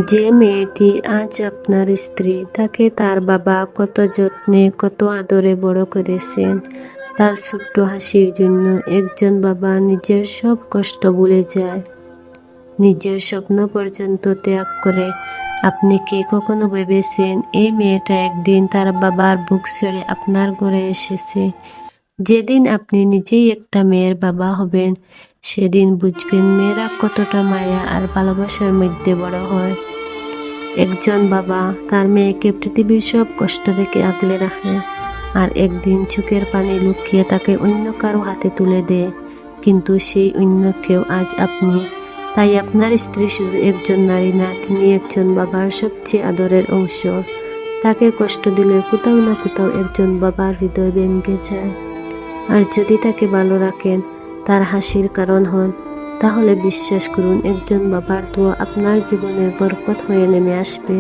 যে মেয়েটি আজ আপনার স্ত্রী, তাকে তার বাবা কত যত্নে কত আদরে বড় করেছেন। তার ছোট্ট হাসির জন্য একজন বাবা নিজের সব কষ্ট ভুলে যায়, নিজের স্বপ্ন পর্যন্ত ত্যাগ করে। আপনি কি কখনো ভেবেছেন এই মেয়েটা একদিন তার বাবার বুক ছেড়ে আপনার ঘরে এসেছে? যেদিন আপনি নিজেই একটা মেয়ের বাবা হবেন, সেদিন বুঝবেন মেয়েরা কতটা মায়া আর ভালোবাসার মধ্যে বড় হয়। একজন বাবা তার মেয়েকে পৃথিবীর সব কষ্ট থেকে আগলে রাখে, আর একদিন চোখের পানি লুকিয়ে তাকে অন্য কারো হাতে তুলে দেয়। কিন্তু সেই অন্য কেউ আজ আপনি। তাই আপনার স্ত্রী শুধু একজন নারী না, তিনি একজন বাবার সবচেয়ে আদরের অংশ। তাকে কষ্ট দিলে কোথাও না কোথাও একজন বাবার হৃদয় ভেঙে যায়। আর যদি তাকে ভালো রাখেন, তার হাসির কারণ হন, তাহলে বিশ্বাস করুন একজন বাবার দোয়া আপনার জীবনে বরকত হয়ে নেমে আসবে।